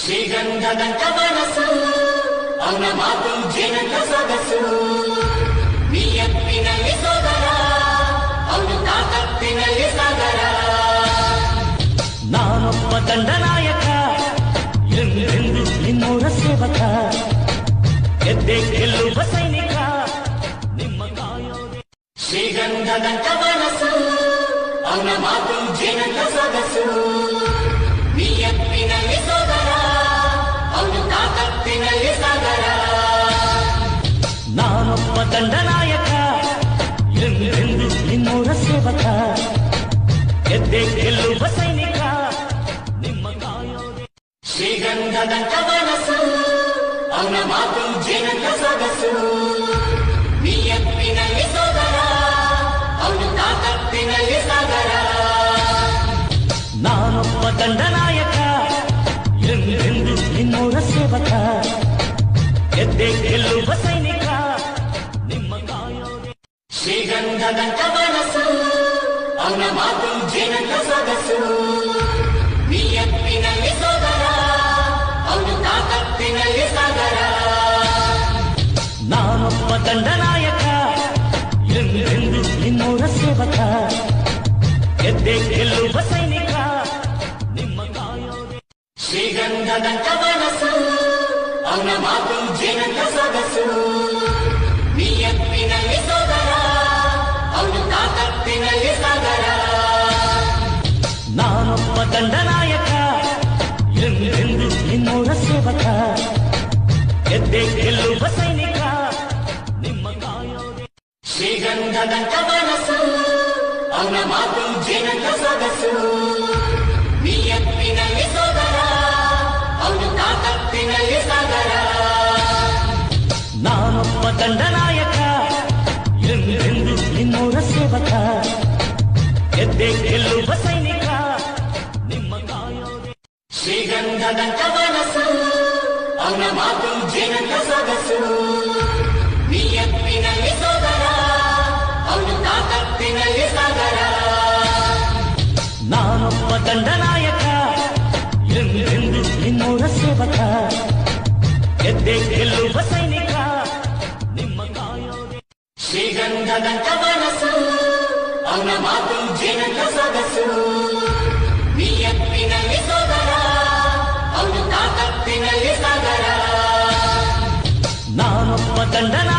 ಶ್ರೀಗಂಧದಂತ ಮನಸ್ಸು ಅವನ ಮಾತು ಜೇನಂತ ಸೊಗಸು ನಿಯತ್ತಿನಲ್ಲಿ ಸೋದರ ಅವನು ತಾಕತ್ತಿನಲ್ಲಿ ಸಾಗರ ನಾನೊಬ್ಬ ದಂಡನಾಯಕ ಎಂದೆಂದು ನಿಮ್ಮೂರ ಸೇವಕ ಗೆದ್ದೆ ಗೆಲ್ಲುವ ಸೈನಿಕ ನಿಮ್ಮ ಕಾಯೋದೆ ಶ್ರೀಗಂಧದಂತ ಮನಸ್ಸು ಅವನ ಮಾತು ಜೇನಂತ ಸೊಗಸು ನಿಯತ್ತಿನಲ್ಲಿ ಸೋದರ ಅವನು ತಾಕತ್ತಿನಲ್ಲಿ ಸಾಗರ ನಾನೊಬ್ಬ ದಂಡನಾಯಕ ಎಂದೆಂದು ನಿಮ್ಮೂರ ಸೇವಕ ಗೆದ್ದೆ ಗೆಲ್ಲುವ ಸೈನಿಕ ನಿಮ್ಮ ಕಾಯೋದೆ ಶ್ರೀಗಂಧದಂತ ಮನಸ್ಸು ಅವನ ಮಾತು ಜೇನಂತ ಸೊಗಸು ನಿಯತ್ತಿನಲ್ಲಿ ಸೋದರ ಅವನು ತಾಕತ್ತಿನಲ್ಲಿ ಸಾಗರ ನಾನೊಬ್ಬ ದಂಡನಾಯಕ ಎಂದೆಂದು ನಿಮ್ಮೂರ ಸೇವಕ ಗೆದ್ದೆ ಗೆಲ್ಲುವ ಸೈನಿಕ ನಿಮ್ಮ ಕಾಯೋದೆ ಶ್ರೀಗಂಧದಂತ ಮನಸ್ಸು ಅವನ ಮಾತು ಜೇನಂತ ಸೊಗಸು ನಿಯತ್ತಿನಲ್ಲಿ ಸೋದರ ಅವನು ತಾಕತ್ತಿನಲ್ಲಿ ಸಾಗರ ನಾನೊಬ್ಬ ದಂಡನಾಯಕ ಎಂದೆಂದು ನಿಮ್ಮೂರ ಸೇವಕ ಗೆದ್ದೆ ಗೆಲ್ಲುವ ಸೈನಿಕ ನಿಮ್ಮ ಕಾಯೋದೆ ಶ್ರೀಗಂಧದಂತ ಮನಸ್ಸು ಅವನ ಮಾತು ಜೇನಂತ ಸೊಗಸು ನಿಯತ್ತಿನಲ್ಲಿ ಸೋದರ ಅವನು ತಾಕತ್ತಿನಲ್ಲಿ ಸಾಗರ ನಾನೊಬ್ಬ ದಂಡನಾಯಕ ಎಂದೆಂದು ನಿಮ್ಮೂರ ಸೇವಕ ಗೆದ್ದೆ ಗೆಲ್ಲುವ ಸೈನಿಕ ನಿಮ್ಮ ಕಾಯೋದೆ ಶ್ರೀಗಂಧದಂತ ಮನಸ್ಸು ಅವನ ಮಾತು ಜೇನಂತ ಸೊಗಸು ನಿಯತ್ತಿನಲ್ಲಿ ಸೋದರ ಅವನು ತಾಕತ್ತಿನಲ್ಲಿ ಸಾಗರ ನಾನೊಬ್ಬ ದಂಡನಾಯಕ ಎಂದೆಂದು ನಿಮ್ಮೂರ ಸೇವಕ ಗೆದ್ದೆ ಗೆಲ್ಲುವ ಸೈನಿಕ ನಿಮ್ಮ ಕಾಯೋದೆ ಶ್ರೀಗಂಧದಂತ ಮನಸ್ಸು ಅವನ ಮಾತು ಜೇನಂತ ಸೊಗಸು ನಿಯತ್ತಿನಲ್ಲಿ ಸೋದರ ಅವನು ತಾಕತ್ತಿನಲ್ಲಿ ಸಾಗರ ನಾನೊಬ್ಬ ದಂಡನಾಯಕ ಎಂದೆಂದು ನಿಮ್ಮೂರ ಸೇವಕ ಗೆದ್ದೆ ಗೆಲ್ಲುವ ಸೈನಿಕ ನಿಮ್ಮ ಕಾಯೋದೆ ಶ್ರೀಗಂಧದಂತ ಮನಸ್ಸು ಅವನ ಮಾತು ಜೇನಂತ ಸೊಗಸು ನಿಯತ್ತಿನಲ್ಲಿ ಸೋದರ ಅವನು ತಾಕತ್ತಿನಲ್ಲಿ ಸಾಗರ ನಾನೊಬ್ಬ ದಂಡನಾಯಕ